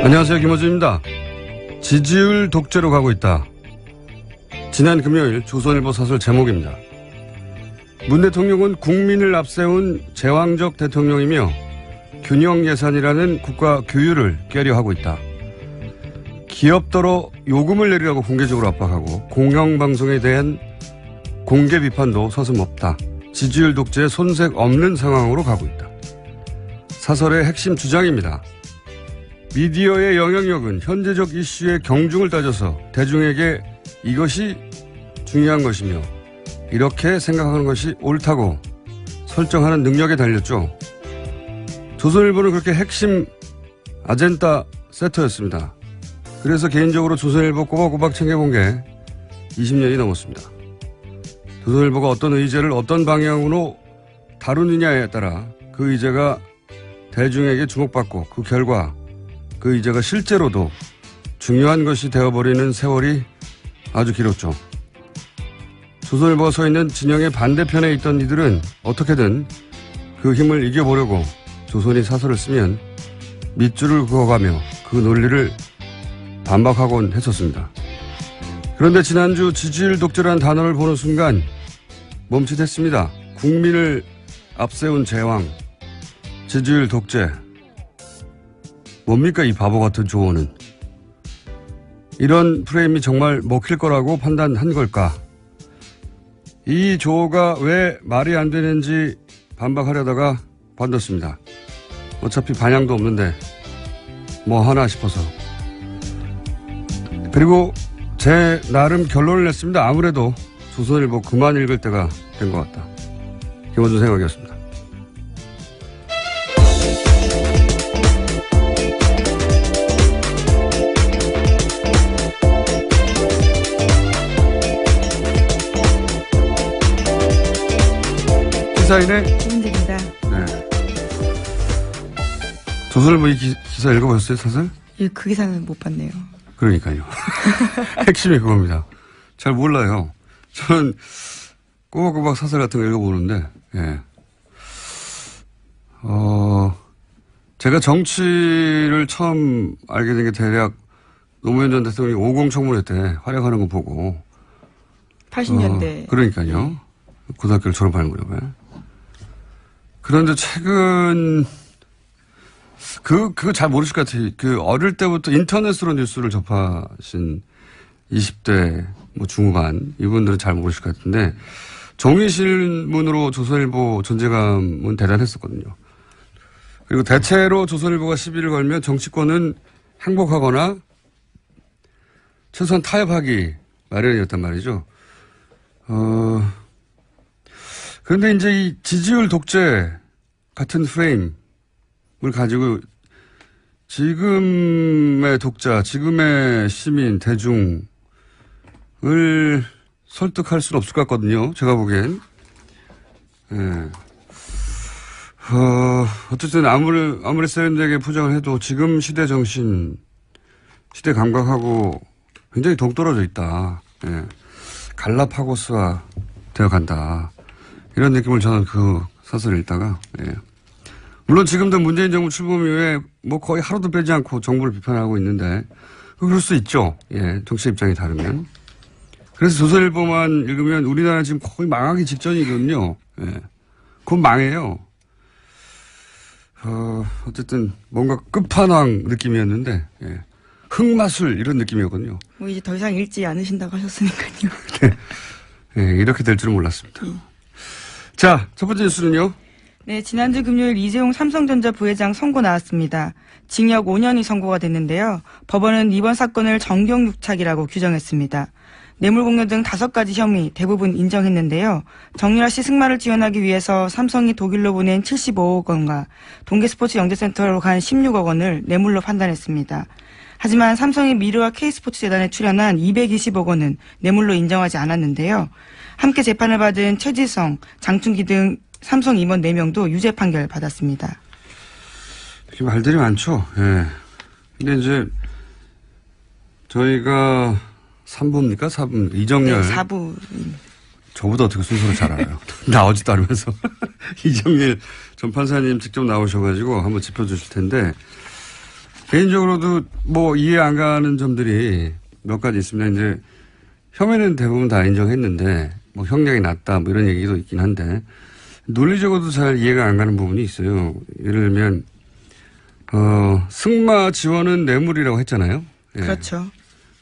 안녕하세요, 김어준입니다. 지지율 독재로 가고 있다. 지난 금요일 조선일보 사설 제목입니다. 문 대통령은 국민을 앞세운 제왕적 대통령이며 균형 예산이라는 국가 규율을 깨려하고 있다. 기업더러 요금을 내리라고 공개적으로 압박하고 공영방송에 대한 공개 비판도 서슴없다. 지지율 독재에 손색 없는 상황으로 가고 있다. 사설의 핵심 주장입니다. 미디어의 영향력은 현재적 이슈의 경중을 따져서 대중에게 이것이 중요한 것이며 이렇게 생각하는 것이 옳다고 설정하는 능력에 달렸죠. 조선일보는 그렇게 핵심 아젠다 세터였습니다. 그래서 개인적으로 조선일보 꼬박꼬박 챙겨본 게 20년이 넘었습니다. 조선일보가 어떤 의제를 어떤 방향으로 다루느냐에 따라 그 의제가 대중에게 주목받고 그 결과 그 의제가 실제로도 중요한 것이 되어버리는 세월이 아주 길었죠. 조선일보가 서 있는 진영의 반대편에 있던 이들은 어떻게든 그 힘을 이겨보려고 조선이 사설을 쓰면 밑줄을 그어가며 그 논리를 반박하곤 했었습니다. 그런데 지난주 지지율 독재라는 단어를 보는 순간 멈칫했습니다. 국민을 앞세운 제왕, 지지율 독재. 뭡니까 이 바보 같은 조언은. 이런 프레임이 정말 먹힐 거라고 판단한 걸까? 이 조어가 왜 말이 안 되는지 반박하려다가 관뒀습니다. 어차피 반향도 없는데 뭐 하나 싶어서. 그리고 제 나름 결론을 냈습니다. 아무래도 조선일보 그만 읽을 때가 된 것 같다. 김어준 생각이었습니다. 시사인의 김은지입니다. 네. 조선일보 이 기사 읽어보셨어요, 사설? 예, 그 기사는 못 봤네요. 그러니까요. 핵심이 그겁니다. 잘 몰라요. 저는 꼬박꼬박 사설 같은 거 읽어보는데, 예. 제가 정치를 처음 알게 된 게 대략 노무현 전 대통령이 50 청문회 때 활약하는 거 보고. 80년대. 그러니까요. 고등학교를 졸업할 무렵에. 그런데 최근, 그거 잘 모르실 것 같아요. 그 어릴 때부터 인터넷으로 뉴스를 접하신 20대 뭐 중후반 이분들은 잘 모르실 것 같은데 종이신문으로 조선일보 존재감은 대단했었거든요. 그리고 대체로 조선일보가 시비를 걸면 정치권은 행복하거나 최소한 타협하기 마련이었단 말이죠. 그런데 이제 이 지지율 독재 같은 프레임을 가지고 지금의 독자, 지금의 시민, 대중을 설득할 수는 없을 것 같거든요. 제가 보기엔. 예. 어쨌든 아무리 세련되게 포장을 해도 지금 시대 정신, 시대 감각하고 굉장히 동떨어져 있다. 예. 갈라파고스화 되어 간다. 이런 느낌을 저는 그 사설을 읽다가, 예. 물론 지금도 문재인 정부 출범 이후에 뭐 거의 하루도 빼지 않고 정부를 비판하고 있는데, 그럴 수 있죠. 예. 정치 입장이 다르면. 그래서 조선일보만 읽으면 우리나라 지금 거의 망하기 직전이거든요. 예. 그건 망해요. 어쨌든 뭔가 끝판왕 느낌이었는데, 예. 흑마술 이런 느낌이었거든요. 뭐 이제 더 이상 읽지 않으신다고 하셨으니까요. 네. 예, 이렇게 될 줄은 몰랐습니다. 자, 첫 번째 뉴스는요. 네, 지난주 금요일 이재용 삼성전자 부회장 선고 나왔습니다. 징역 5년이 선고가 됐는데요. 법원은 이번 사건을 정경유착이라고 규정했습니다. 뇌물공여 등 5가지 혐의 대부분 인정했는데요. 정유라 씨 승마를 지원하기 위해서 삼성이 독일로 보낸 75억 원과 동계스포츠 영재센터로 간 16억 원을 뇌물로 판단했습니다. 하지만 삼성이 미르와 K스포츠재단에 출연한 220억 원은 뇌물로 인정하지 않았는데요. 함께 재판을 받은 최지성, 장충기 등 삼성 임원 4명도 유죄 판결 받았습니다. 이렇게 말들이 많죠. 예. 근데 이제 저희가 3부입니까? 4부. 이정열. 네, 4부. 저보다 어떻게 순서를 잘 알아요. 나오지도 않으면서. 이정열 전 판사님 직접 나오셔가지고 한번 짚어주실 텐데, 개인적으로도 뭐 이해 안 가는 점들이 몇 가지 있습니다. 이제 혐의는 대부분 다 인정했는데, 뭐 형량이 낮다, 뭐 이런 얘기도 있긴 한데, 논리적으로도 잘 이해가 안 가는 부분이 있어요. 예를 들면, 승마 지원은 뇌물이라고 했잖아요. 예. 그렇죠.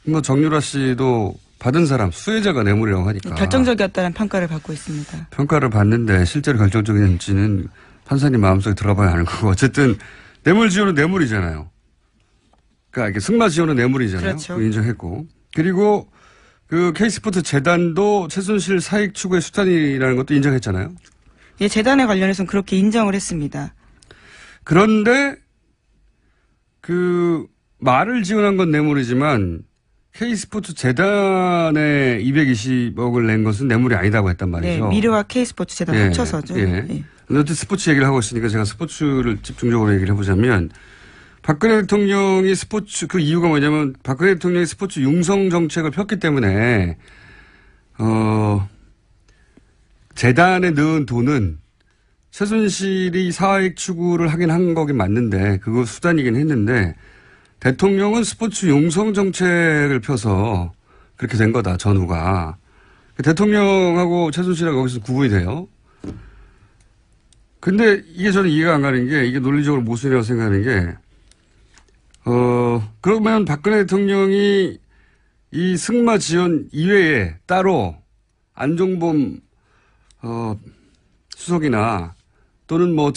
뭐 정유라 씨도 받은 사람, 수혜자가 뇌물이라고 하니까. 결정적이었다는 평가를 받고 있습니다. 평가를 받는데 실제로 결정적인지는 판사님 마음속에 들어봐야 하는 거고. 어쨌든 뇌물 지원은 뇌물이잖아요. 그러니까 이게 승마 지원은 뇌물이잖아요. 그렇죠. 인정했고. 그리고 그 K스포츠 재단도 최순실 사익 추구의 수단이라는 것도 인정했잖아요. 예, 재단에 관련해서는 그렇게 인정을 했습니다. 그런데 그 말을 지원한 건 뇌물이지만 K스포츠 재단에 220억을 낸 것은 뇌물이 아니다고 했단 말이죠. 네, 미르와 K스포츠 재단 예, 합쳐서죠. 예. 예. 어쨌든 스포츠 얘기를 하고 있으니까 제가 스포츠를 집중적으로 얘기를 해보자면, 박근혜 대통령이 스포츠, 그 이유가 뭐냐면 박근혜 대통령이 스포츠 융성 정책을 폈기 때문에 재단에 넣은 돈은 최순실이 사익 추구를 하긴 한 거긴 맞는데 그거 수단이긴 했는데, 대통령은 스포츠 융성 정책을 펴서 그렇게 된 거다, 전후가. 대통령하고 최순실하고 거기서 구분이 돼요. 근데 이게 저는 이해가 안 가는 게, 이게 논리적으로 모순이라고 생각하는 게, 그러면 박근혜 대통령이 이 승마 지원 이외에 따로 안종범, 수석이나 또는 뭐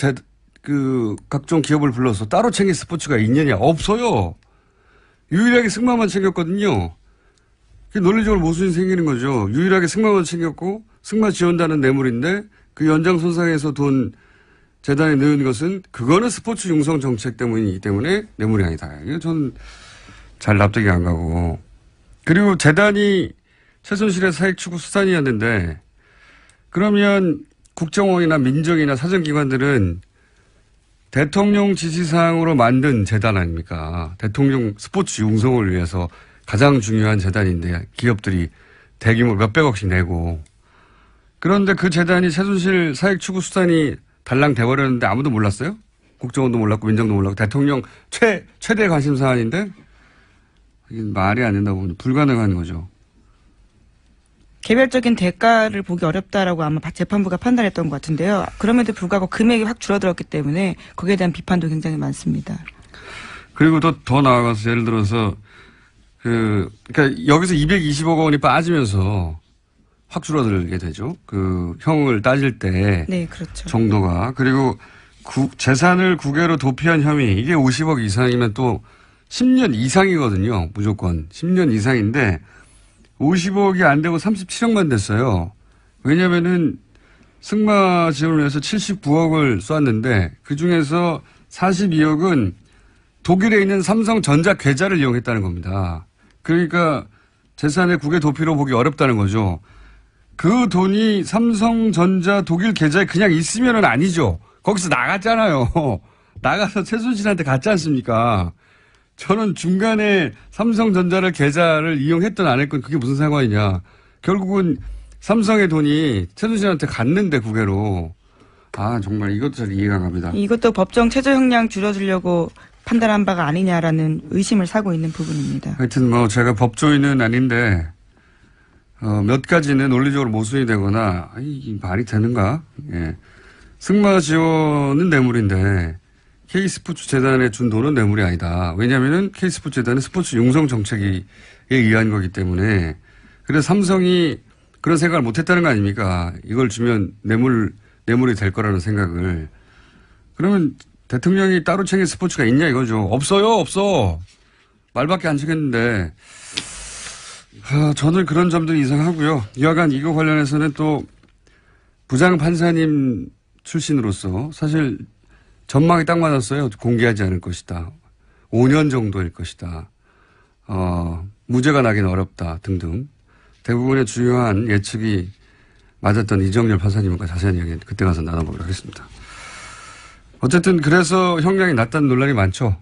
각종 기업을 불러서 따로 챙길 스포츠가 있느냐? 없어요. 유일하게 승마만 챙겼거든요. 그게 논리적으로 모순이 생기는 거죠. 유일하게 승마만 챙겼고, 승마 지원단은 뇌물인데, 그 연장선상에서 돈 재단에 넣은 것은, 그거는 스포츠 융성 정책 때문이기 때문에 뇌물이 아니다. 이거 저는 잘 납득이 안 가고. 그리고 재단이 최순실의 사익 추구 수단이었는데, 그러면 국정원이나 민정이나 사정기관들은 대통령 지시사항으로 만든 재단 아닙니까? 대통령 스포츠 융성을 위해서 가장 중요한 재단인데 기업들이 대규모 몇백억씩 내고, 그런데 그 재단이 최순실 사익 추구 수단이 달랑 돼버렸는데 아무도 몰랐어요? 국정원도 몰랐고 민정도 몰랐고 대통령 최대 관심 사안인데, 이게 말이 안 된다고 보면 불가능한 거죠. 개별적인 대가를 보기 어렵다라고 아마 재판부가 판단했던 것 같은데요. 그럼에도 불구하고 금액이 확 줄어들었기 때문에 거기에 대한 비판도 굉장히 많습니다. 그리고 더 나아가서 예를 들어서 그러니까 여기서 220억 원이 빠지면서 확 줄어들게 되죠. 그 형을 따질 때. 네, 그렇죠. 정도가. 그리고 재산을 국외로 도피한 혐의, 이게 50억 이상이면 또 10년 이상이거든요. 무조건 10년 이상인데 50억이 안 되고 37억만 됐어요. 왜냐면은 승마 지원을 위해서 79억을 쐈는데 그중에서 42억은 독일에 있는 삼성전자 계좌를 이용했다는 겁니다. 그러니까 재산의 국외 도피로 보기 어렵다는 거죠. 그 돈이 삼성전자 독일 계좌에 그냥 있으면은 아니죠. 거기서 나갔잖아요. 나가서 최순실한테 갔지 않습니까? 저는 중간에 삼성전자를 계좌를 이용했든 안 했건 그게 무슨 상관이냐. 결국은 삼성의 돈이 최순실한테 갔는데 국외로. 아, 정말 이것도 잘 이해가 안 갑니다. 이것도 법정 최저형량 줄여주려고 판단한 바가 아니냐라는 의심을 사고 있는 부분입니다. 하여튼 뭐 제가 법조인은 아닌데 몇 가지는 논리적으로 모순이 되거나 이 말이 되는가. 예. 승마 지원은 뇌물인데 K스포츠 재단에 준 돈은 뇌물이 아니다. 왜냐하면 K스포츠 재단은 스포츠 융성 정책에 의한 거기 때문에. 그래서 삼성이 그런 생각을 못했다는 거 아닙니까? 이걸 주면 뇌물이 될 거라는 생각을. 그러면 대통령이 따로 챙길 스포츠가 있냐 이거죠. 없어요. 없어. 말밖에 안 치겠는데. 저는 그런 점들이 이상하고요. 여하간 이거 관련해서는 또 부장 판사님 출신으로서 사실 전망이 딱 맞았어요. 공개하지 않을 것이다. 5년 정도일 것이다. 무죄가 나긴 어렵다 등등. 대부분의 중요한 예측이 맞았던 이정열 판사님과 자세한 이야기 그때 가서 나눠보도록 하겠습니다. 어쨌든 그래서 형량이 낮다는 논란이 많죠.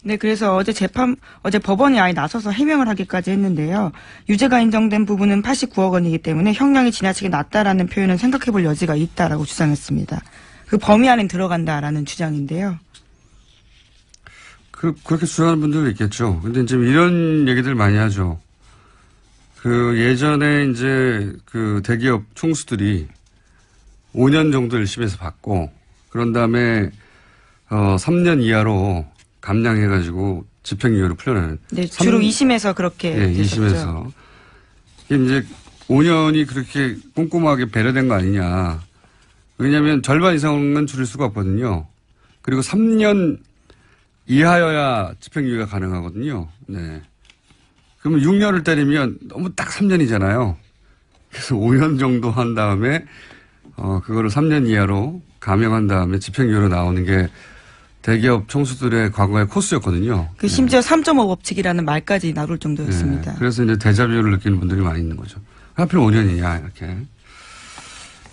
네, 그래서 어제 법원이 아예 나서서 해명을 하기까지 했는데요. 유죄가 인정된 부분은 89억 원이기 때문에 형량이 지나치게 낮다라는 표현은 생각해 볼 여지가 있다라고 주장했습니다. 그 범위 안에 들어간다라는 주장인데요. 그렇게 주장하는 분들도 있겠죠. 근데 지금 이런 얘기들 많이 하죠. 예전에 이제 대기업 총수들이 5년 정도 1심에서 받고 그런 다음에 3년 이하로 감량해가지고 집행유예로 풀려나는. 네, 주로 2심에서 그렇게 네, 됐었죠. 2심에서. 이게 이제 5년이 그렇게 꼼꼼하게 배려된 거 아니냐. 왜냐하면 절반 이상은 줄일 수가 없거든요. 그리고 3년 이하여야 집행유예가 가능하거든요. 네. 그러면 6년을 때리면 너무 딱 3년이잖아요. 그래서 5년 정도 한 다음에 그거를 3년 이하로 감형한 다음에 집행유예로 나오는 게 대기업 총수들의 과거의 코스였거든요. 심지어 3.5 법칙이라는 말까지 나올 정도였습니다. 네. 그래서 이제 데자뷰를 느끼는 분들이 많이 있는 거죠. 하필 5년이냐 이렇게.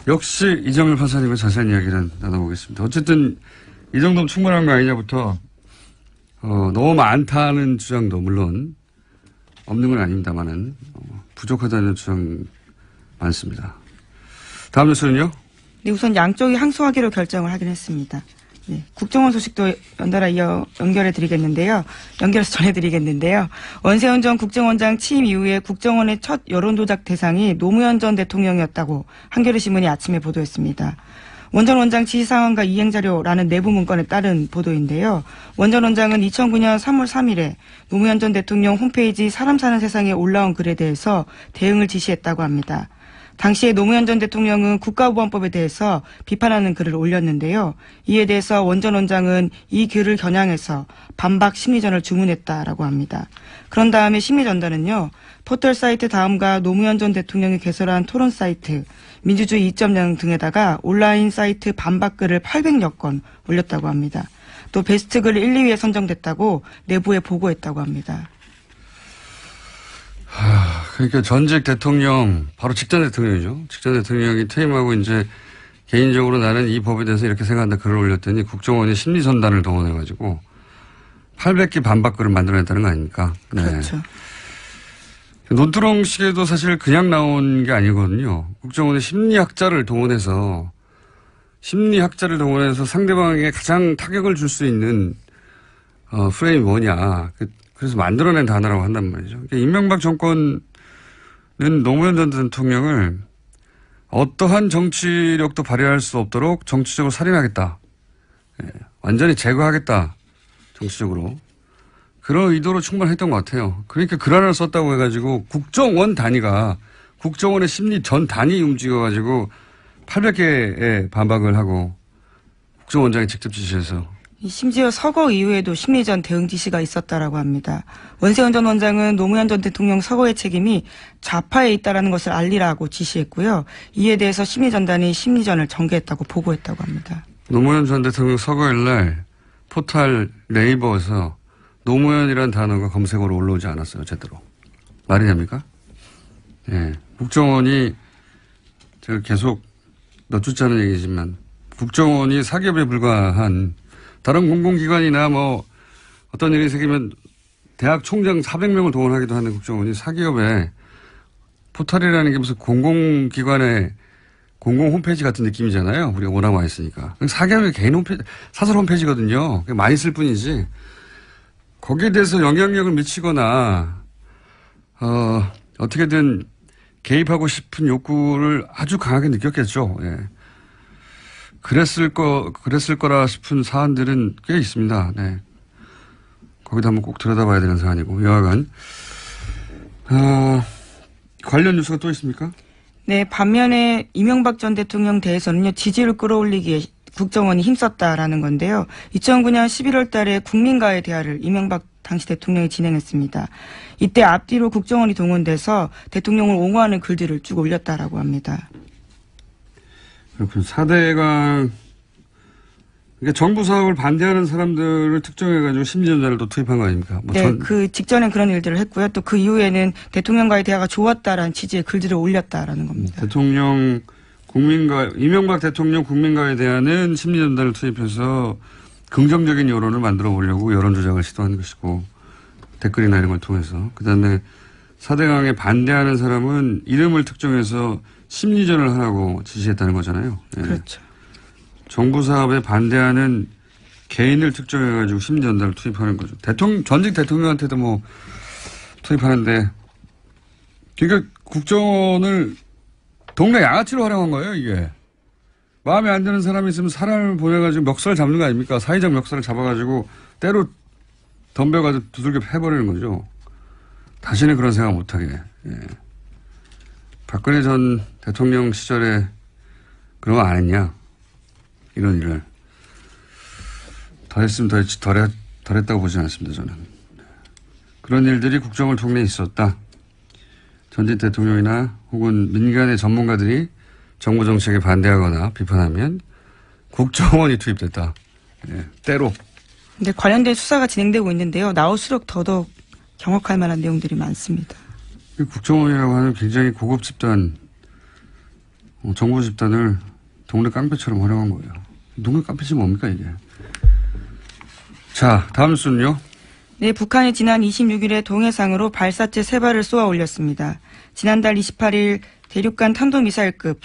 역시 이정열 판사님과 자세한 이야기를 나눠보겠습니다. 어쨌든 이 정도면 충분한 거 아니냐부터 너무 많다는 주장도 물론 없는 건 아닙니다만은 부족하다는 주장 많습니다. 다음 뉴스는요? 네, 우선 양쪽이 항소하기로 결정을 하긴 했습니다. 네, 국정원 소식도 연달아 연결해서 전해드리겠는데요. 원세훈 전 국정원장 취임 이후에 국정원의 첫 여론조작 대상이 노무현 전 대통령이었다고 한겨레 신문이 아침에 보도했습니다. 원 전 원장 지시 상황과 이행 자료라는 내부 문건에 따른 보도인데요. 원 전 원장은 2009년 3월 3일에 노무현 전 대통령 홈페이지 사람 사는 세상에 올라온 글에 대해서 대응을 지시했다고 합니다. 당시에 노무현 전 대통령은 국가보안법에 대해서 비판하는 글을 올렸는데요. 이에 대해서 원 전 원장은 이 글을 겨냥해서 반박 심리전을 주문했다라고 합니다. 그런 다음에 심리전단은요. 포털 사이트 다음과 노무현 전 대통령이 개설한 토론 사이트 민주주의 2.0 등에다가 온라인 사이트 반박 글을 800여 건 올렸다고 합니다. 또 베스트 글 1, 2위에 선정됐다고 내부에 보고했다고 합니다. 그러니까 전직 대통령, 바로 직전 대통령이죠. 직전 대통령이 퇴임하고 이제 개인적으로 나는 이 법에 대해서 이렇게 생각한다 글을 올렸더니 국정원이 심리전단을 동원해가지고 800개 반박글을 만들어냈다는 거 아닙니까? 네. 그렇죠. 논두렁식에도 사실 그냥 나온 게 아니거든요. 국정원의 심리학자를 동원해서 상대방에게 가장 타격을 줄 수 있는 프레임이 뭐냐. 그래서 만들어낸 단어라고 한단 말이죠. 그러니까 이명박 정권은 노무현 전 대통령을 어떠한 정치력도 발휘할 수 없도록 정치적으로 살인하겠다. 예, 완전히 제거하겠다. 정치적으로. 그런 의도로 충분했던 것 같아요. 그러니까 글 하나를 썼다고 해가지고 국정원 단위가 국정원의 심리 전 단위 움직여가지고 800개의 반박을 하고 국정원장이 직접 지시해서 심지어 서거 이후에도 심리전 대응 지시가 있었다라고 합니다. 원세훈 전 원장은 노무현 전 대통령 서거의 책임이 좌파에 있다라는 것을 알리라고 지시했고요. 이에 대해서 심리전단이 심리전을 전개했다고 보고했다고 합니다. 노무현 전 대통령 서거일 날 포털 네이버에서 노무현이라는 단어가 검색어로 올라오지 않았어요. 제대로. 말이 됩니까? 예. 국정원이 제가 계속 몇 주짜는 얘기지만 국정원이 사기업에 불과한 다른 공공기관이나 뭐 어떤 일이 생기면 대학 총장 400명을 동원하기도 하는 국정원이 사기업에 포털이라는 게 무슨 공공기관의 공공 홈페이지 같은 느낌이잖아요. 우리가 워낙 많이 쓰니까. 사기업의 개인 홈페이지, 사설 홈페이지거든요. 많이 쓸 뿐이지. 거기에 대해서 영향력을 미치거나 어떻게든 개입하고 싶은 욕구를 아주 강하게 느꼈겠죠. 예. 그랬을 거라 싶은 사안들은 꽤 있습니다. 네. 거기다 한번 꼭 들여다봐야 되는 사안이고, 여하간. 관련 뉴스가 또 있습니까? 네, 반면에 이명박 전 대통령 대해서는요, 지지를 끌어올리기에 국정원이 힘썼다라는 건데요. 2009년 11월 달에 국민과의 대화를 이명박 당시 대통령이 진행했습니다. 이때 앞뒤로 국정원이 동원돼서 대통령을 옹호하는 글들을 쭉 올렸다라고 합니다. 그렇군요. 4대강, 그러니까 정부 사업을 반대하는 사람들을 특정해가지고 심리전단을 또 투입한 거 아닙니까? 네, 그 직전엔 그런 일들을 했고요. 또 그 이후에는 대통령과의 대화가 좋았다라는 취지의 글들을 올렸다라는 겁니다. 대통령 이명박 대통령 국민과에 대한은 심리전단을 투입해서 긍정적인 여론을 만들어 보려고 여론조작을 시도하는 것이고, 댓글이나 이런 걸 통해서. 그 다음에 4대강에 반대하는 사람은 이름을 특정해서 심리전을 하라고 지시했다는 거잖아요. 예. 그렇죠. 정부 사업에 반대하는 개인을 특정해가지고 심리전단을 투입하는 거죠. 전직 대통령한테도 뭐 투입하는데, 그러니까 국정원을 동네 양아치로 활용한 거예요, 이게. 마음에 안 드는 사람이 있으면 사람을 보내가지고 멱살 잡는 거 아닙니까? 사회적 멱살을 잡아가지고 때로 덤벼가지고 두들겨 패버리는 거죠. 다시는 그런 생각 못하게. 예. 박근혜 전 대통령 시절에 그런 거 안 했냐? 이런 일을. 더 했으면 덜 했다고 보지는 않습니다, 저는. 그런 일들이 국정을 통해 있었다. 전직 대통령이나 혹은 민간의 전문가들이 정부 정책에 반대하거나 비판하면 국정원이 투입됐다. 예, 때로. 근데 관련된 수사가 진행되고 있는데요. 나올수록 더더욱 경악할 만한 내용들이 많습니다. 국정원이라고 하는 굉장히 고급 집단, 정부 집단을 동네 깡패처럼 활용한 거예요. 동네 깡패지 뭡니까 이게. 자, 다음 순요. 네, 북한이 지난 26일에 동해상으로 발사체 3발을 쏘아 올렸습니다. 지난달 28일 대륙간 탄도미사일급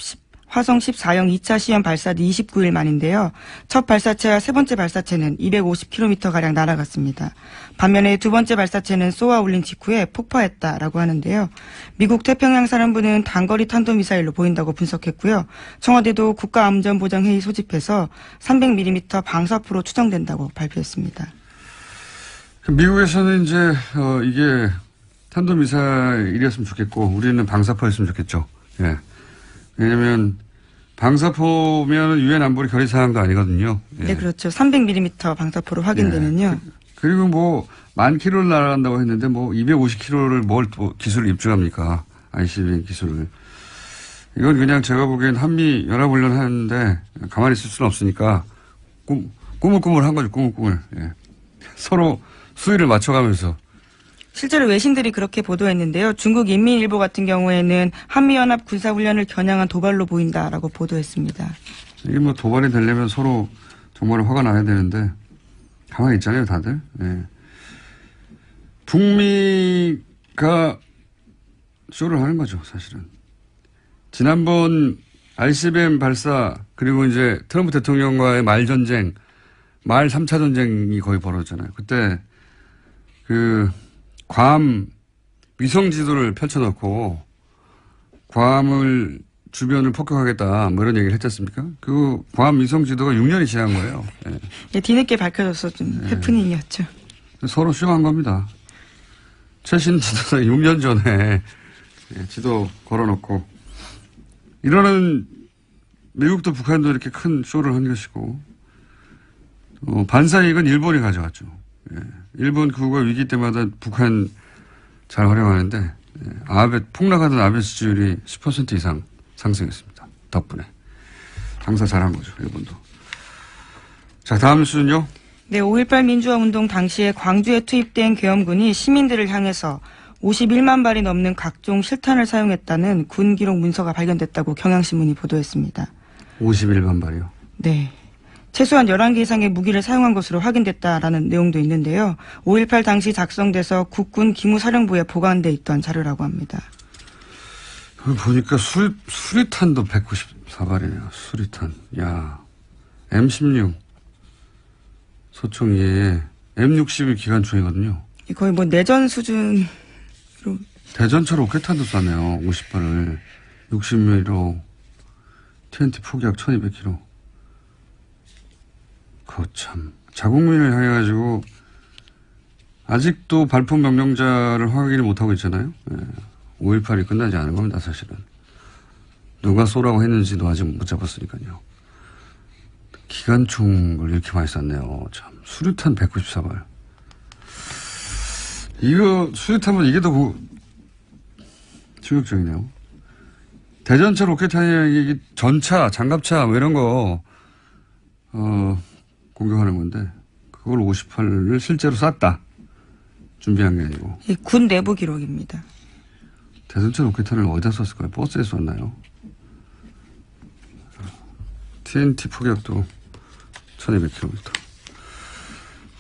화성 14형 2차 시험 발사 뒤 29일 만인데요. 첫 발사체와 세 번째 발사체는 250km가량 날아갔습니다. 반면에 두 번째 발사체는 쏘아 올린 직후에 폭파했다라고 하는데요. 미국 태평양사령부는 단거리 탄도미사일로 보인다고 분석했고요. 청와대도 국가안전보장회의 소집해서 300mm 방사포로 추정된다고 발표했습니다. 미국에서는 이제 이게 탄도미사일이었으면 좋겠고 우리는 방사포였으면 좋겠죠. 예. 왜냐하면 방사포면 유엔 안보리 결의 사항도 아니거든요. 예. 네, 그렇죠. 300mm 방사포로 확인되면요. 예. 그리고 뭐 10,000km를 날아간다고 했는데 뭐 250km를 뭘 또 기술을 입증합니까? ICBM 기술을. 이건 그냥 제가 보기엔 한미 연합훈련 하는데 가만히 있을 수는 없으니까 꾸물꾸물한 거죠. 꾸물꾸물. 예. 서로 수위를 맞춰가면서. 실제로 외신들이 그렇게 보도했는데요. 중국 인민일보 같은 경우에는 한미연합 군사훈련을 겨냥한 도발로 보인다라고 보도했습니다. 이게 뭐 도발이 되려면 서로 정말 화가 나야 되는데 가만히 있잖아요, 다들. 예. 북미가 쇼를 하는 거죠, 사실은. 지난번 ICBM 발사 그리고 이제 트럼프 대통령과의 말전쟁, 말 3차 전쟁이 거의 벌어졌잖아요. 그때 괌 위성 지도를 펼쳐놓고 괌을 주변을 폭격하겠다 뭐 이런 얘기를 했지 않습니까? 그 괌 위성 지도가 6년이 지난 거예요. 예. 예, 뒤늦게 밝혀져서 좀 해프닝이었죠. 서로 쇼한 겁니다. 최신 지도사 6년 전에 지도 걸어놓고 이러는 미국도 북한도 이렇게 큰 쇼를 한 것이고 반사이익은 일본이 가져왔죠. 예. 일본 그거 위기 때마다 북한 잘 활용하는데 폭락하던 아베 지지율이 10% 이상 상승했습니다. 덕분에. 장사 잘한 거죠. 일본도. 자, 다음 수는요. 네, 5.18 민주화운동 당시에 광주에 투입된 계엄군이 시민들을 향해서 51만 발이 넘는 각종 실탄을 사용했다는 군 기록 문서가 발견됐다고 경향신문이 보도했습니다. 51만 발이요? 네. 최소한 11개 이상의 무기를 사용한 것으로 확인됐다라는 내용도 있는데요. 5.18 당시 작성돼서 국군 기무사령부에 보관돼 있던 자료라고 합니다. 보니까 수리탄도 194발이네요. 수리탄. 야, M16 소총기에 M60이 기관총이거든요. 거의 뭐 내전 수준으로. 대전차 로켓탄도 쐈네요. 50발을. 60mm로 TNT 포기약 1200kg. 그거 참. 자국민을 향해 가지고 아직도 발포 명령자를 확인을 못하고 있잖아요. 예. 5.18이 끝나지 않은 겁니다, 사실은. 누가 쏘라고 했는지도 아직 못 잡았으니까요. 기관총을 이렇게 많이 쐈네요. 참. 수류탄 194발. 이거, 수류탄은 이게 더 충격적이네요. 대전차 로켓탄이 이게 전차, 장갑차, 뭐 이런 거, 공격하는 건데, 그걸 58을 실제로 쐈다. 준비한 게 아니고. 군 내부 기록입니다. 대전차 로켓탄을 어디다 쐈을까요? 버스에 쐈나요? TNT 포격도 1200km.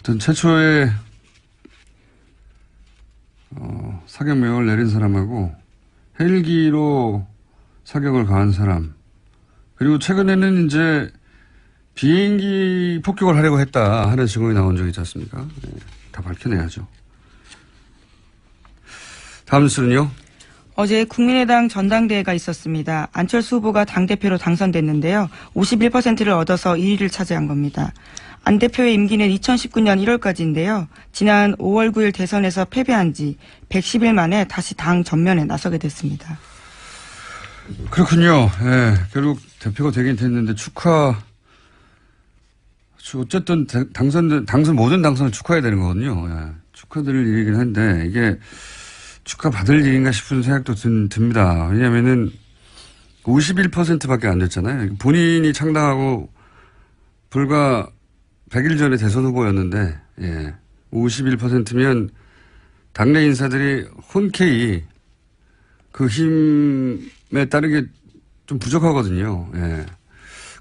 어떤 최초의 사격 명령을 내린 사람하고 헬기로 사격을 가한 사람, 그리고 최근에는 이제 비행기 폭격을 하려고 했다 하는 증언이 나온 적이 있지 않습니까? 네, 다 밝혀내야죠. 다음 뉴스는요. 어제 국민의당 전당대회가 있었습니다. 안철수 후보가 당대표로 당선됐는데요. 51%를 얻어서 2위를 차지한 겁니다. 안 대표의 임기는 2019년 1월까지인데요. 지난 5월 9일 대선에서 패배한 지 110일 만에 다시 당 전면에 나서게 됐습니다. 그렇군요. 예, 결국 대표가 되긴 됐는데 어쨌든 당선 모든 당선을 축하해야 되는 거거든요. 예, 축하드릴 일이긴 한데 이게 축하받을 일인가 싶은 생각도 듭니다. 왜냐하면은 51%밖에 안 됐잖아요. 본인이 창당하고 불과 100일 전에 대선 후보였는데, 예, 51%면 당내 인사들이 흔쾌히 그 힘에 따르게 좀 부족하거든요. 예.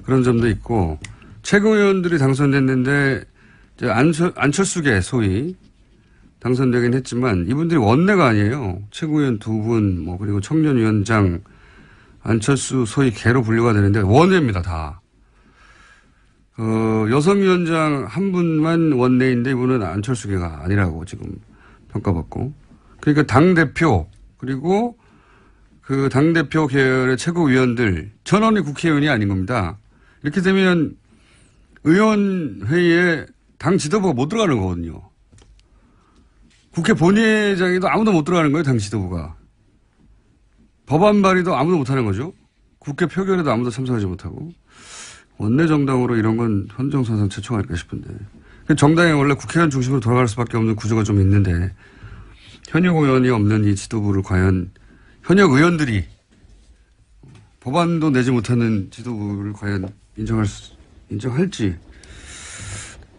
그런 점도 있고, 최고위원들이 당선됐는데, 이제 안철수계 소위 당선되긴 했지만, 이분들이 원내가 아니에요. 최고위원 2분, 그리고 청년위원장, 안철수 소위 개로 분류가 되는데, 원내입니다, 다. 여성위원장 한 분만 원내인데 이분은 안철수계가 아니라고 지금 평가받고. 그러니까 당대표, 그리고 그 당대표 계열의 최고위원들, 전원이 국회의원이 아닌 겁니다. 이렇게 되면 의원회의에 당 지도부가 못 들어가는 거거든요. 국회 본회의장에도 아무도 못 들어가는 거예요, 당 지도부가. 법안 발의도 아무도 못 하는 거죠. 국회 표결에도 아무도 참석하지 못하고. 원내 정당으로 이런 건 헌정사상 최초가 아닐까 싶은데. 정당이 원래 국회의원 중심으로 돌아갈 수밖에 없는 구조가 좀 있는데, 현역 의원이 없는 이 지도부를 과연 현역 의원들이 법안도 내지 못하는 지도부를 과연 인정할지,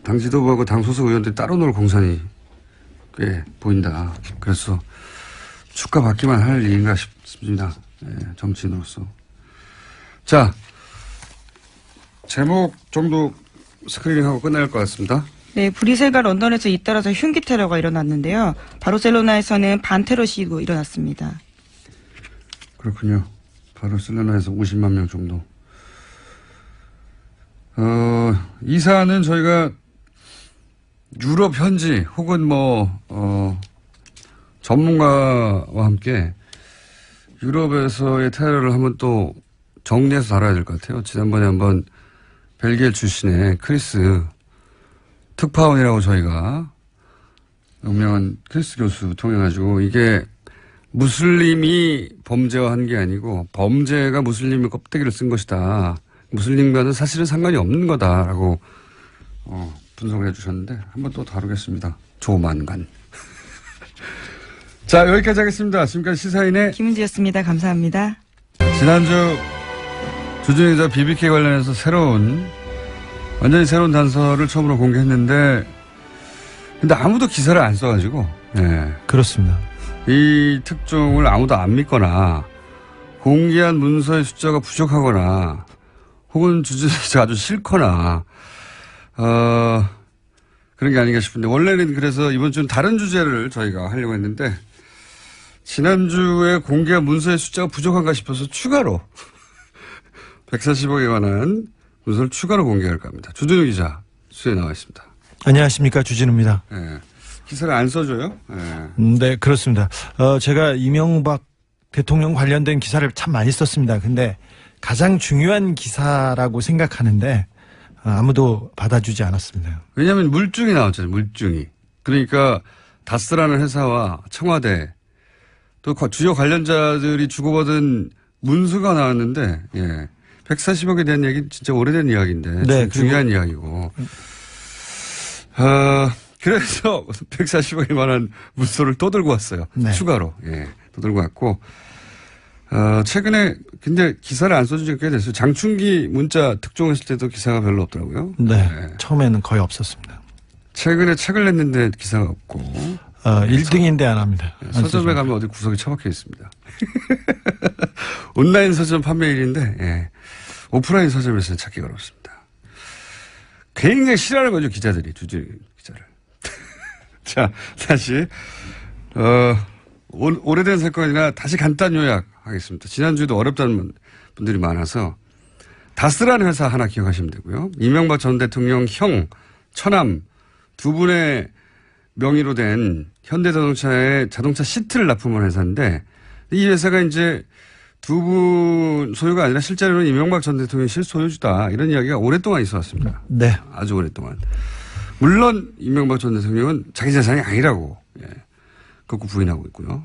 당 지도부하고 당 소속 의원들이 따로 놀 공산이 꽤 보인다. 그래서 축하받기만 할 일인가 싶습니다. 네, 정치인으로서. 자, 제목 정도 스크리닝하고 끝날 것 같습니다. 네, 브뤼셀과 런던에서 잇따라서 흉기 테러가 일어났는데요. 바르셀로나에서는 반테러 시위도 일어났습니다. 그렇군요. 바르셀로나에서 50만 명 정도. 이 사안은 저희가 유럽 현지 혹은 전문가와 함께 유럽에서의 테러를 한번 또 정리해서 다뤄야 될 것 같아요. 지난번에 한번 벨기에 출신의 크리스 특파원이라고 저희가 유명한 크리스 교수 통해가지고 이게 무슬림이 범죄화한 게 아니고 범죄가 무슬림의 껍데기를 쓴 것이다. 무슬림과는 사실은 상관이 없는 거다라고 분석을 해주셨는데 한번 또 다루겠습니다. 조만간. 자, 여기까지 하겠습니다. 지금까지 시사인의 김은지였습니다. 감사합니다. 지난주 주진우 기자 BBK 관련해서 완전히 새로운 단서를 처음으로 공개했는데, 근데 아무도 기사를 안 써가지고, 예. 그렇습니다. 이 특종을 아무도 안 믿거나, 공개한 문서의 숫자가 부족하거나, 혹은 주진우 기자가 아주 싫거나, 그런 게 아닌가 싶은데, 원래는 그래서 이번 주는 다른 주제를 저희가 하려고 했는데, 지난주에 공개한 문서의 숫자가 부족한가 싶어서 추가로 140억에 관한 문서를 추가로 공개할까 합니다. 주진우 기자 수에 나와 있습니다. 안녕하십니까, 주진우입니다. 네. 기사를 안 써줘요? 네. 네, 그렇습니다. 제가 이명박 대통령 관련된 기사를 참 많이 썼습니다. 근데 가장 중요한 기사라고 생각하는데 아무도 받아주지 않았습니다. 왜냐하면 물증이 나왔잖아요. 물증이. 그러니까 다스라는 회사와 청와대 또 주요 관련자들이 주고받은 문서가 나왔는데, 예. 140억에 대한 얘기는 진짜 오래된 이야기인데. 네. 중요한 이야기고. 그래서 140억에 관한 문서를 또 들고 왔어요. 네. 추가로. 예. 또 들고 왔고. 최근에 근데 기사를 안 써준 지가 꽤 됐어요. 장충기 문자 특종했을 때도 기사가 별로 없더라고요. 네. 네. 처음에는 거의 없었습니다. 최근에 책을 냈는데 기사가 없고. 1등인데 안 합니다. 서점에 가면 어디 구석에 처박혀 있습니다. 온라인 서점 판매일인데, 예. 오프라인 서점에서는 찾기가 어렵습니다. 굉장히 싫어하는 거죠, 기자들이. 주재 기자를. 자, 다시, 오래된 사건이나 다시 간단 요약하겠습니다. 지난주에도 어렵다는 분들이 많아서 다스라는 회사 하나 기억하시면 되고요. 이명박 전 대통령 형, 처남 두 분의 명의로 된 현대자동차의 자동차 시트를 납품한 회사인데 이 회사가 이제 두 분 소유가 아니라 실제로는 이명박 전 대통령이 실소유주다. 이런 이야기가 오랫동안 있어 왔습니다. 네. 아주 오랫동안. 물론 이명박 전 대통령은 자기 재산이 아니라고 극구 부인하고 있고요.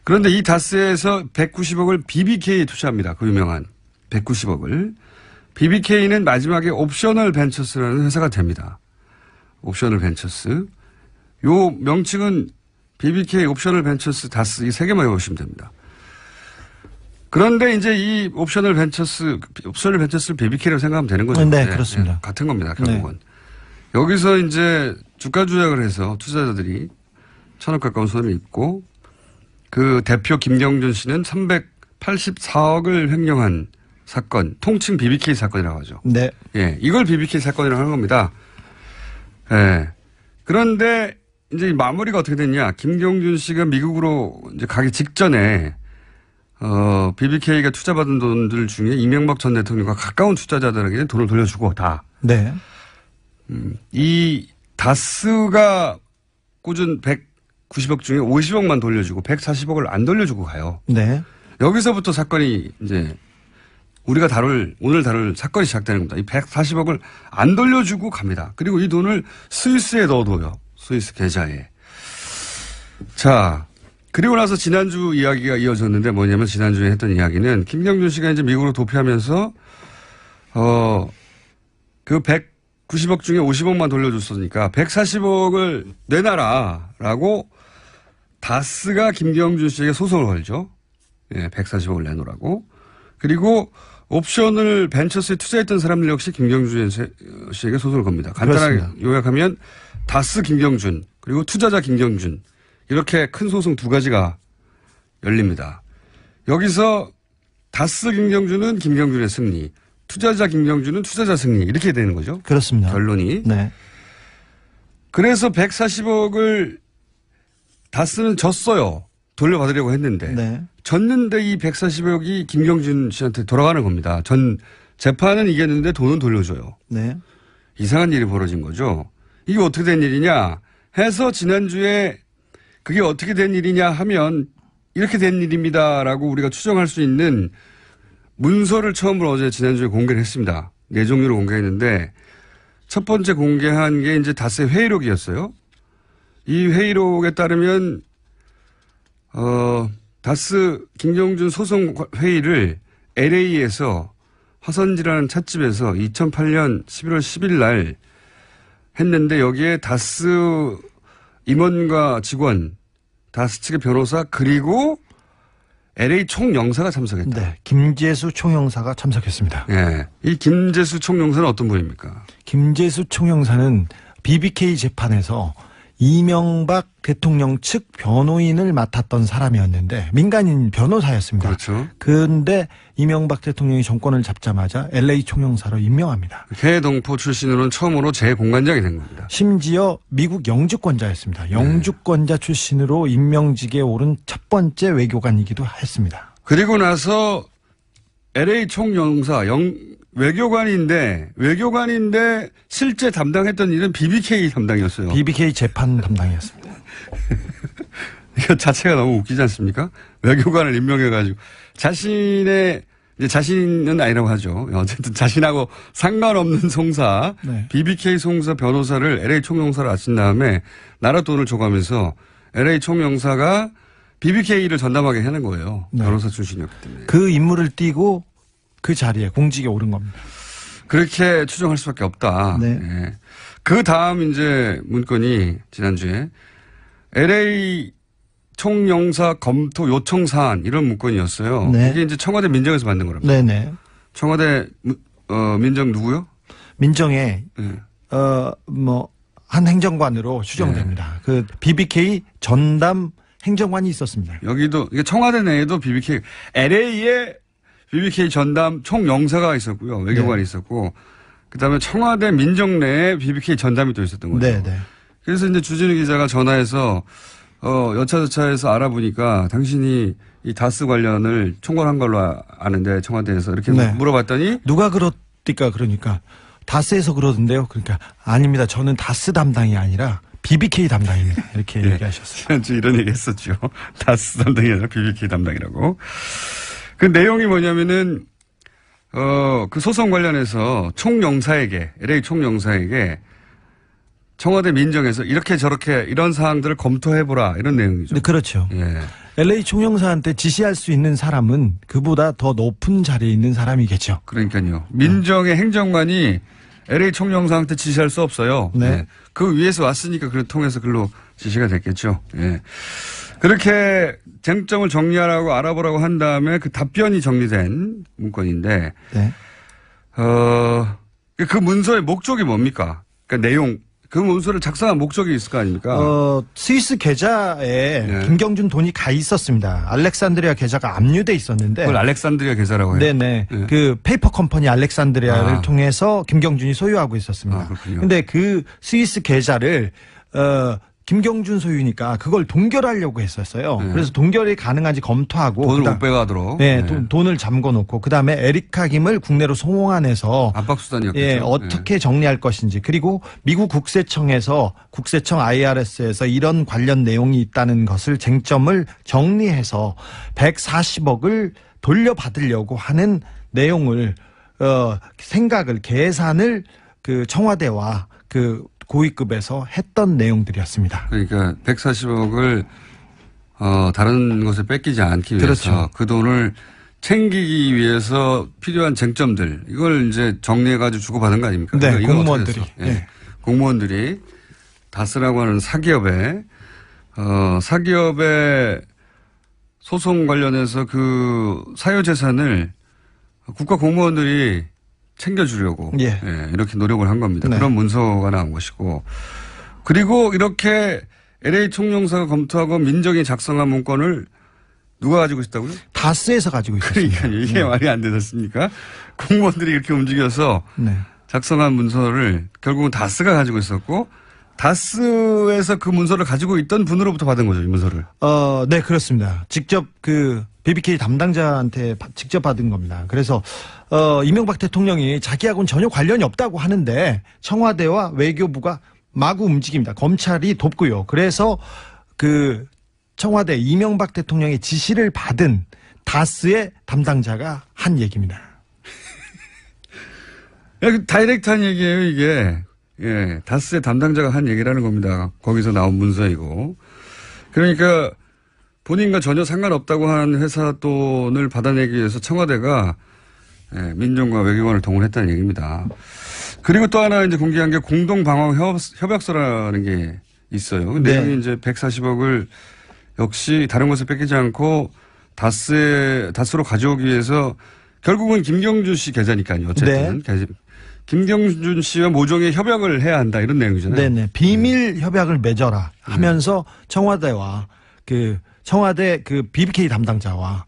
그런데 이 다스에서 190억을 BBK에 투자합니다. 그 유명한 190억을. BBK는 마지막에 옵셔널 벤처스라는 회사가 됩니다. 옵셔널 벤처스. 요 명칭은 BBK 옵셔널 벤처스 다스 이 세 개만 외우시면 됩니다. 그런데 이제 이 옵셔널 벤처스를 BBK라고 생각하면 되는 거죠. 네, 그렇습니다. 같은 겁니다. 결국은. 네. 여기서 이제 주가 조작을 해서 투자자들이 1,000억 가까운 손해를 입고 그 대표 김경준 씨는 384억을 횡령한 사건, 통칭 BBK 사건이라고 하죠. 네. 예, 이걸 BBK 사건이라고 하는 겁니다. 예. 그런데 이제 마무리가 어떻게 됐냐. 김경준 씨가 미국으로 이제 가기 직전에 BBK가 투자받은 돈들 중에 이명박 전 대통령과 가까운 투자자들에게 돈을 돌려주고 다. 네. 이 다스가 꽂은 190억 중에 50억만 돌려주고 140억을 안 돌려주고 가요. 네. 여기서부터 사건이 이제 우리가 오늘 다룰 사건이 시작되는 겁니다. 이 140억을 안 돌려주고 갑니다. 그리고 이 돈을 스위스에 넣어둬요. 스위스 계좌에. 자, 그리고 나서 지난주 이야기가 이어졌는데 뭐냐면 지난주에 했던 이야기는 김경준 씨가 이제 미국으로 도피하면서 그 190억 중에 50억만 돌려줬으니까 140억을 내놔라라고 다스가 김경준 씨에게 소송을 걸죠. 예, 140억을 내놓으라고. 그리고 옵션을 벤처스에 투자했던 사람들 역시 김경준 씨에게 소송을 겁니다. 간단하게 그렇습니다. 요약하면 다스 김경준 그리고 투자자 김경준 이렇게 큰 소송 두 가지가 열립니다. 여기서 다스 김경준은 김경준의 승리, 투자자 김경준은 투자자 승리 이렇게 되는 거죠. 그렇습니다. 결론이. 네. 그래서 140억을 다스는 졌어요. 돌려받으려고 했는데. 네. 졌는데 이 140억이 김경준 씨한테 돌아가는 겁니다. 전 재판은 이겼는데 돈은 돌려줘요. 네. 이상한 일이 벌어진 거죠. 이게 어떻게 된 일이냐 해서 지난주에 그게 어떻게 된 일이냐 하면 이렇게 된 일입니다라고 우리가 추정할 수 있는 문서를 처음으로 어제 지난주에 공개를 했습니다. 네 종류로 공개했는데 첫 번째 공개한 게 이제 다스의 회의록이었어요. 이 회의록에 따르면 다스 김경준 소송 회의를 LA에서 화선지라는 찻집에서 2008년 11월 10일 날 했는데 여기에 다스 임원과 직원, 다스 측의 변호사 그리고 LA 총영사가 참석했다. 네. 김재수 총영사가 참석했습니다. 예. 이 김재수 총영사는 어떤 분입니까? 김재수 총영사는 BBK 재판에서 이명박 대통령 측 변호인을 맡았던 사람이었는데 민간인 변호사였습니다. 그렇죠. 그런데 이명박 대통령이 정권을 잡자마자 LA 총영사로 임명합니다. 해동포 출신으로는 처음으로 재공관장이 된 겁니다. 심지어 미국 영주권자였습니다. 영주권자 출신으로 임명직에 오른 첫 번째 외교관이기도 했습니다. 그리고 나서 LA 총영사 외교관인데 실제 담당했던 일은 BBK 담당이었어요. BBK 재판 담당이었습니다. 이거 자체가 너무 웃기지 않습니까? 외교관을 임명해가지고 자신은 아니라고 하죠. 어쨌든 자신하고 상관없는 송사, 네. BBK 송사 변호사를 LA 총영사로 아친 다음에 나라 돈을 줘가면서 LA 총영사가 BBK를 전담하게 하는 거예요. 네. 변호사 출신이었기 때문에. 그 임무를 띠고 그 자리에 공직에 오른 겁니다. 그렇게 추정할 수밖에 없다. 네. 예. 그 다음 이제 문건이 지난주에 LA 총영사 검토 요청 사안 이런 문건이었어요. 네. 이게 이제 청와대 민정에서 만든 거랍니다. 네네. 청와대 민정 누구요? 민정에 네. 한 행정관으로 추정됩니다. 그 BBK 전담 행정관이 있었습니다. 여기도 이게 청와대 내에도 BBK LA에 BBK 전담 총영사가 있었고요. 외교관이 있었고 그다음에 청와대 민정 내에 BBK 전담이 또 있었던 거죠. 네, 네. 그래서 이제 주진우 기자가 전화해서 여차저차해서 알아보니까 당신이 이 다스 관련을 총괄한 걸로 아는데 청와대에서 이렇게 네. 물어봤더니 누가 그렇니까 그러니까 다스에서 그러던데요. 그러니까 아닙니다. 저는 다스 담당이 아니라 BBK 담당입니다. 이렇게 네. 얘기하셨어요. 지난주 이런 얘기 했었죠. 다스 담당이 아니라 BBK 담당이라고. 그 내용이 뭐냐면은 그 소송 관련해서 총영사에게 LA 총영사에게 청와대 민정에서 이렇게 저렇게 이런 사항들을 검토해보라 이런 내용이죠. 네, 그렇죠. 예. LA 총영사한테 지시할 수 있는 사람은 그보다 더 높은 자리에 있는 사람이겠죠. 그러니까요. 민정의 행정관이 LA 총영사한테 지시할 수 없어요. 네. 예. 그 위에서 왔으니까 그걸 통해서 글로 지시가 됐겠죠. 예. 그렇게 쟁점을 정리하라고 알아보라고 한 다음에 그 답변이 정리된 문건인데, 네. 그 문서의 목적이 뭡니까? 그러니까 내용, 그 문서를 작성한 목적이 있을 거 아닙니까? 스위스 계좌에 네. 김경준 돈이 가 있었습니다. 알렉산드리아 계좌가 압류돼 있었는데. 그걸 알렉산드리아 계좌라고 해요. 네네. 네. 그 페이퍼 컴퍼니 알렉산드리아를 아. 통해서 김경준이 소유하고 있었습니다. 아, 그렇군요. 근데 그 스위스 계좌를, 김경준 소유니까 그걸 동결하려고 했었어요. 네. 그래서 동결이 가능한지 검토하고. 돈을 못 빼가도록. 네, 돈을 잠궈 놓고. 그 다음에 에리카 김을 국내로 송환해서. 압박수단이었겠죠. 예, 어떻게 정리할 것인지. 그리고 미국 국세청 IRS에서 이런 관련 내용이 있다는 것을 쟁점을 정리해서 140억을 돌려받으려고 하는 내용을, 계산을 그 청와대와 그 고위급에서 했던 내용들이었습니다. 그러니까 140억을 다른 곳에 뺏기지 않기 위해서 그렇죠. 그 돈을 챙기기 위해서 필요한 쟁점들 이걸 이제 정리해가지고 주고받은 거 아닙니까? 네, 이건 공무원들이. 어떻게 됐어? 예. 네. 공무원들이 다스라고 하는 사기업의 소송 관련해서 그 사유재산을 국가 공무원들이 챙겨주려고 예. 이렇게 노력을 한 겁니다. 네. 그런 문서가 나온 것이고 그리고 이렇게 LA 총영사가 검토하고 민정이 작성한 문건을 누가 가지고 있다고요? 다스에서 가지고 있었습니다. 그러니까 이게 말이 안 되지 않습니까? 공무원들이 이렇게 움직여서 네. 작성한 문서를 결국은 다스가 가지고 있었고 다스에서 그 문서를 가지고 있던 분으로부터 받은 거죠, 이 문서를. 네, 그렇습니다. 직접 그 BBK 담당자한테 직접 받은 겁니다. 그래서 이명박 대통령이 자기하고는 전혀 관련이 없다고 하는데 청와대와 외교부가 마구 움직입니다. 검찰이 돕고요. 그래서 그 청와대 이명박 대통령의 지시를 받은 다스의 담당자가 한 얘기입니다. 다이렉트한 얘기예요, 이게. 예, 다스의 담당자가 한 얘기라는 겁니다. 거기서 나온 문서이고. 그러니까 본인과 전혀 상관없다고 하는 회사 돈을 받아내기 위해서 청와대가 민정과 외교관을 동원했다는 얘기입니다. 그리고 또 하나 이제 공개한 게 공동방어 협약서라는 게 있어요. 그 네. 내용이 이제 140억을 역시 다른 곳에 뺏기지 않고 다스로 가져오기 위해서 결국은 김경준 씨 계좌니까요. 어쨌든. 네. 김경준 씨와 모종의 협약을 해야 한다 이런 내용이잖아요. 네네. 비밀 협약을 맺어라 하면서 청와대 그 BBK 담당자와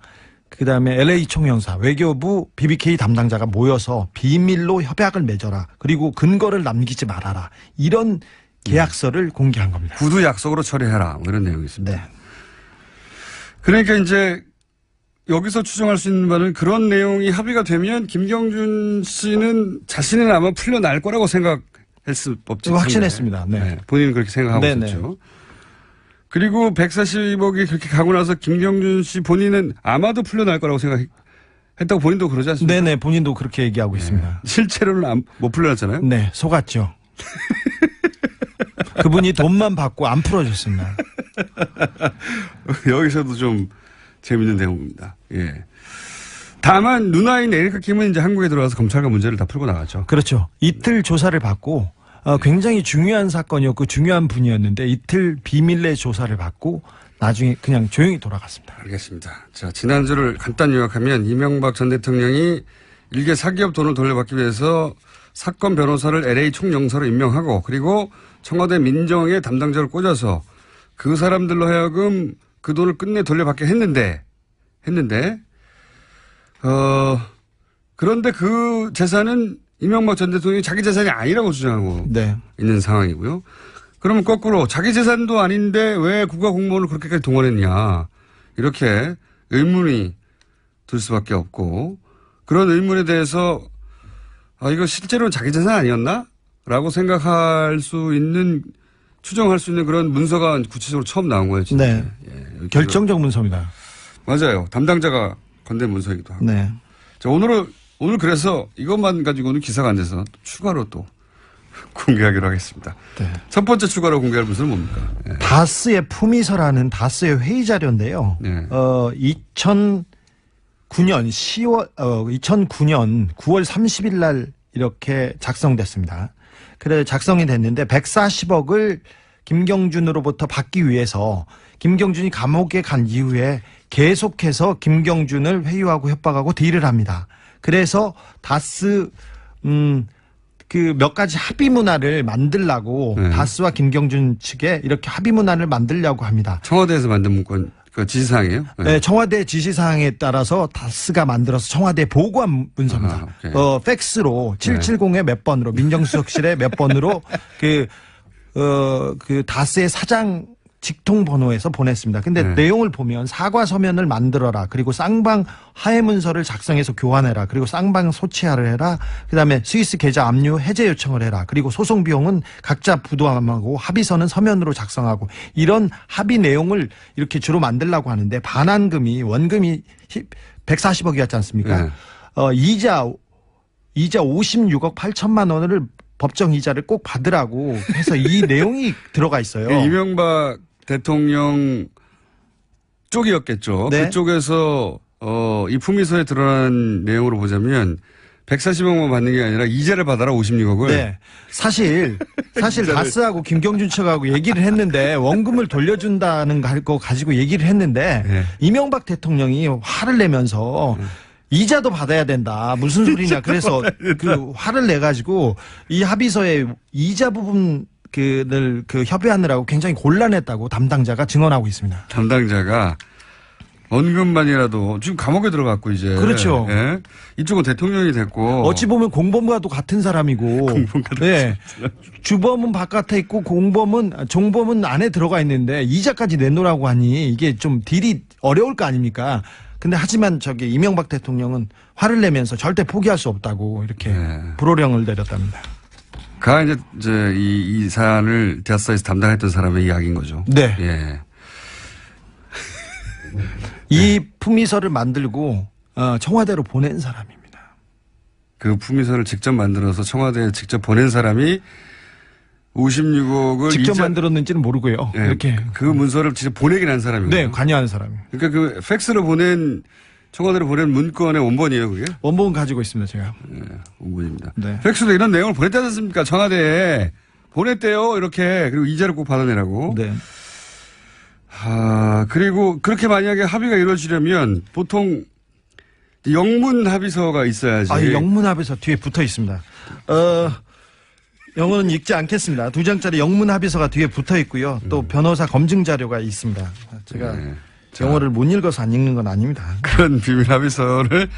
그 다음에 LA 총영사 외교부 BBK 담당자가 모여서 비밀로 협약을 맺어라. 그리고 근거를 남기지 말아라. 이런 계약서를 공개한 겁니다. 구두 약속으로 처리해라. 뭐 이런 내용이 있습니다. 네. 그러니까 이제 여기서 추정할 수 있는 바는 그런 내용이 합의가 되면 김경준 씨는 자신은 아마 풀려날 거라고 생각했을 법지. 확신했습니다. 네. 본인은 그렇게 생각하고 네네. 있었죠. 그리고 140억이 그렇게 가고 나서 김경준 씨 본인은 아마도 풀려날 거라고 생각했다고 본인도 그러지 않습니까? 네네. 본인도 그렇게 얘기하고 있습니다. 실제로는 못 풀려났잖아요. 네. 속았죠. 그분이 돈만 받고 안 풀어줬습니다. 여기서도 좀 재밌는 대목입니다. 예. 다만 누나인 에리카 킴은 이제 한국에 들어와서 검찰과 문제를 다 풀고 나갔죠. 그렇죠. 이틀 조사를 받고 굉장히 중요한 사건이었고 중요한 분이었는데 이틀 비밀내 조사를 받고 나중에 그냥 조용히 돌아갔습니다. 알겠습니다. 자, 지난주를 간단히 요약하면 이명박 전 대통령이 일개 사기업 돈을 돌려받기 위해서 사건 변호사를 LA 총영사로 임명하고 그리고 청와대 민정의 담당자를 꽂아서 그 사람들로 하여금 그 돈을 끝내 돌려받게 했는데 그런데 그 재산은 이명박 전 대통령이 자기 재산이 아니라고 주장하고 네. 있는 상황이고요. 그러면 거꾸로 자기 재산도 아닌데 왜 국가 공무원을 그렇게까지 동원했냐. 이렇게 의문이 들 수밖에 없고 그런 의문에 대해서 이거 실제로는 자기 재산 아니었나? 라고 생각할 수 있는 추정할 수 있는 그런 문서가 구체적으로 처음 나온 거예요. 진짜. 네. 예, 결정적 문서입니다. 맞아요. 담당자가 건넨 문서이기도 하고. 네. 자, 오늘 그래서 이것만 가지고는 기사가 안 돼서 추가로 또 공개하기로 하겠습니다. 네. 첫 번째 추가로 공개할 문서는 뭡니까? 예. 다스의 품위서라는 다스의 회의 자료인데요. 네. 2009년 9월 30일 날 이렇게 작성됐습니다. 그래 작성이 됐는데 140억을 김경준으로부터 받기 위해서 김경준이 감옥에 간 이후에 계속해서 김경준을 회유하고 협박하고 딜을 합니다. 그래서 다스 그 몇 가지 합의 문화를 만들라고 네. 다스와 김경준 측에 이렇게 합의 문화를 만들려고 합니다. 청와대에서 만든 문건, 그 지시사항이에요? 네, 청와대 지시사항에 따라서 다스가 만들어서 청와대에 보고한 문서입니다. 팩스로 770에 몇 번으로 민정수석실에 몇 번으로 그 다스의 사장 직통 번호에서 보냈습니다. 근데 내용을 보면 사과 서면을 만들어라. 그리고 쌍방 하해 문서를 작성해서 교환해라. 그리고 쌍방 소치하를 해라. 그다음에 스위스 계좌 압류 해제 요청을 해라. 그리고 소송 비용은 각자 부담하고 합의서는 서면으로 작성하고 이런 합의 내용을 이렇게 주로 만들려고 하는데 원금이 140억이었지 않습니까? 이자 56억 8천만 원을 법정 이자를 꼭 받으라고 해서 이 내용이 들어가 있어요. 이명박 대통령 쪽이었겠죠. 네. 그쪽에서 이 품위서에 드러난 내용으로 보자면 140억만 받는 게 아니라 이자를 받아라 56억을. 네. 사실 다스하고 김경준 측하고 얘기를 했는데 원금을 돌려준다는 거 가지고 얘기를 했는데 네. 이명박 대통령이 화를 내면서 이자도 받아야 된다. 무슨 소리냐. 그래서 그 화를 내가지고 이 합의서에 이자 부분 그 협의하느라고 굉장히 곤란했다고 담당자가 증언하고 있습니다. 담당자가 원금만이라도 지금 감옥에 들어갔고 이제. 그렇죠. 예? 이쪽은 대통령이 됐고. 어찌 보면 공범과도 같은 사람이고. 네. 주범은 바깥에 있고 종범은 안에 들어가 있는데 이자까지 내놓으라고 하니 이게 좀 딜이 어려울 거 아닙니까? 근데 하지만 이명박 대통령은 화를 내면서 절대 포기할 수 없다고 이렇게 불호령을 내렸답니다. 이제 이 사안을 다스에서 담당했던 사람의 이야기인 거죠. 네. 예. 이 품위서를 만들고 청와대로 보낸 사람입니다. 그 품위서를 직접 만들어서 청와대에 직접 보낸 사람이 56억을 직접 만들었는지는 모르고요. 예, 이렇게 그 문서를 직접 보내긴 한 사람이거든요. 네, 관여한 사람이. 그러니까 그 팩스로 청와대로 보낸 문건의 원본이에요, 그게? 원본은 가지고 있습니다, 제가. 네, 원본입니다. 네. 팩스로 이런 내용을 보냈지 않습니까? 청와대에 보냈대요, 이렇게. 그리고 이자를 꼭 받아내라고. 네. 그리고 그렇게 만약에 합의가 이루어지려면 보통 영문 합의서가 있어야지. 영문 합의서 뒤에 붙어 있습니다. 영어는 읽지 않겠습니다. 2장짜리 영문 합의서가 뒤에 붙어 있고요. 또 변호사 검증 자료가 있습니다. 제가 영어를 못 읽어서 안 읽는 건 아닙니다. 그런 비밀 합의서를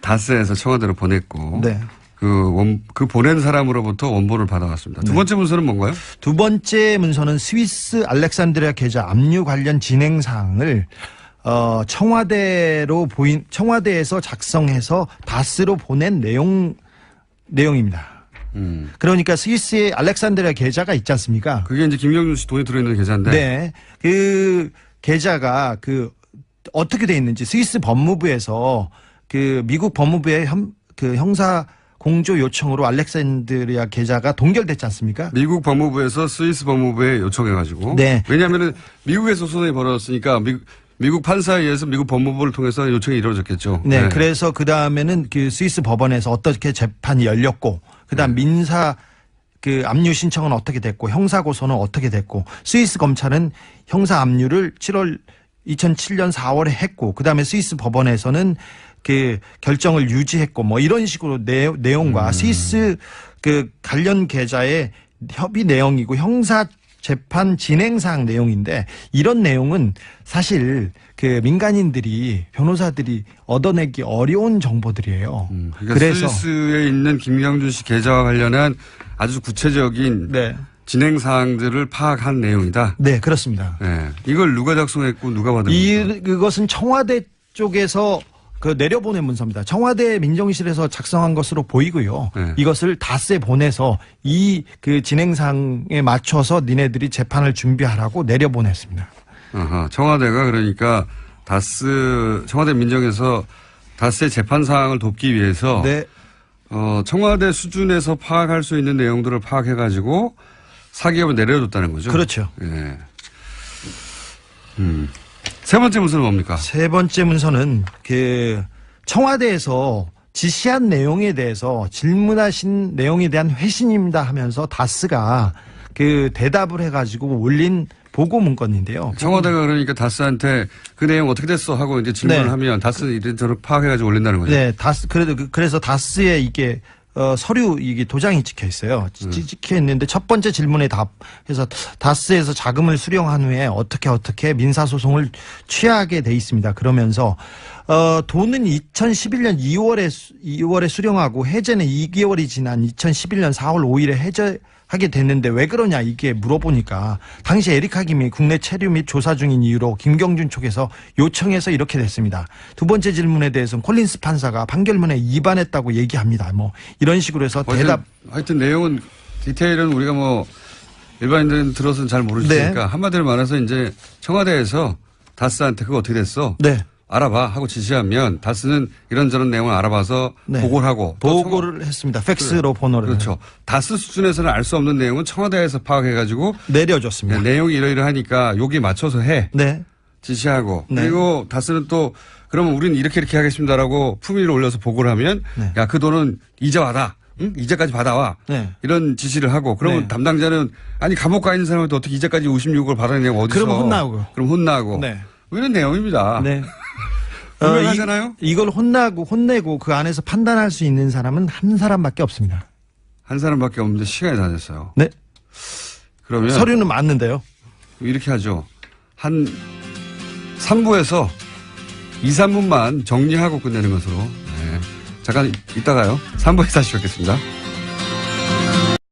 다스에서 청와대로 보냈고 네. 그 보낸 사람으로부터 원본을 받아왔습니다. 두 번째 문서는 뭔가요? 두 번째 문서는 스위스 알렉산드리아 계좌 압류 관련 진행 사항을 청와대에서 작성해서 다스로 보낸 내용입니다. 그러니까 스위스의 알렉산드리아 계좌가 있지 않습니까? 그게 이제 김경준 씨 돈이 들어있는 계좌인데. 네. 그 계좌가 어떻게 돼 있는지 스위스 법무부에서 미국 법무부의 형사 공조 요청으로 알렉산드리아 계좌가 동결됐지 않습니까? 미국 법무부에서 스위스 법무부에 요청해가지고. 네. 왜냐하면 미국에서 소송이 벌어졌으니까 미국 판사에 의해서 미국 법무부를 통해서 요청이 이루어졌겠죠. 네. 그래서 그 다음에는 스위스 법원에서 어떻게 재판이 열렸고, 그다음 민사 압류 신청은 어떻게 됐고, 형사 고소는 어떻게 됐고, 스위스 검찰은 형사 압류를 2007년 4월에 했고, 그다음에 스위스 법원에서는 결정을 유지했고, 뭐 이런 식으로 내용과 스위스 관련 계좌의 협의 내용이고 형사 재판 진행사항 내용인데 이런 내용은 사실 그 민간인들이 변호사들이 얻어내기 어려운 정보들이에요. 그러니까 그래서 스위스에 있는 김경준 씨 계좌와 관련한 아주 구체적인 네. 진행 사항들을 파악한 내용이다. 네, 그렇습니다. 네. 이걸 누가 작성했고 누가 받은 겁니까? 그것은 청와대 쪽에서 그 내려보낸 문서입니다. 청와대 민정실에서 작성한 것으로 보이고요. 네. 이것을 다스에 보내서 이 그 진행상에 맞춰서 니네들이 재판을 준비하라고 내려보냈습니다. 아하, 청와대가 그러니까 청와대 민정에서 다스의 재판 사항을 돕기 위해서 네. 청와대 수준에서 파악할 수 있는 내용들을 파악해가지고 사기업에 내려줬다는 거죠. 그렇죠. 예. 세 번째 문서는 뭡니까? 세 번째 문서는 그 청와대에서 지시한 내용에 대해서 질문하신 내용에 대한 회신입니다 하면서 다스가 그 대답을 해가지고 올린 보고 문건인데요. 청와대가 그러니까 다스한테 그 내용 어떻게 됐어 하고 이제 질문을 네. 하면 다스는 이런저런 파악해가지고 올린다는 거죠. 네, 그래서 다스에 이게 서류 이게 도장이 찍혀 있어요. 찍혀 있는데 첫 번째 질문에 답해서 다스에서 자금을 수령한 후에 어떻게 민사 소송을 취하게 돼 있습니다. 그러면서 돈은 2011년 2월에 수령하고 해제는 2개월이 지난 2011년 4월 5일에 해제하게 됐는데 왜 그러냐 이게 물어보니까 당시 에리카 김이 국내 체류 및 조사 중인 이유로 김경준 쪽에서 요청해서 이렇게 됐습니다. 두 번째 질문에 대해서는 콜린스 판사가 판결문에 위반했다고 얘기합니다. 뭐 이런 식으로 해서 대답. 하여튼 내용은 디테일은 우리가 뭐 일반인들은 들어서는 잘 모르시니까 네. 한마디로 말해서 이제 청와대에서 다스한테 그거 어떻게 됐어? 네. 알아봐 하고 지시하면 다스는 이런저런 내용을 알아봐서 네. 보고를 하고 보고를 했습니다. 팩스로 번호를. 그렇죠. 다스 수준에서는 알 수 없는 내용은 청와대에서 파악해가지고 내려줬습니다. 내용이 이러이러하니까 여기 맞춰서 해 네. 지시하고 네. 그리고 다스는 또 그러면 우리는 이렇게 하겠습니다라고 품위를 올려서 보고를 하면 네. 야 그 돈은 이제 받아. 응? 이제까지 받아와. 네. 이런 지시를 하고 그러면 네. 담당자는 아니 감옥 가 있는 사람한테 어떻게 이제까지 56억을 받아내냐고 어디서. 그러면 혼나고. 그럼 혼나고. 네. 이런 내용입니다. 네. 분명하잖아요. 이걸 혼내고 그 안에서 판단할 수 있는 사람은 한 사람밖에 없습니다. 한 사람밖에 없는데 시간이 다 됐어요. 네. 그러면 서류는 맞는데요. 이렇게 하죠. 한 3부에서 2, 3분만 정리하고 끝내는 것으로. 네. 잠깐 이따가요. 3부에 다시 뵙겠습니다.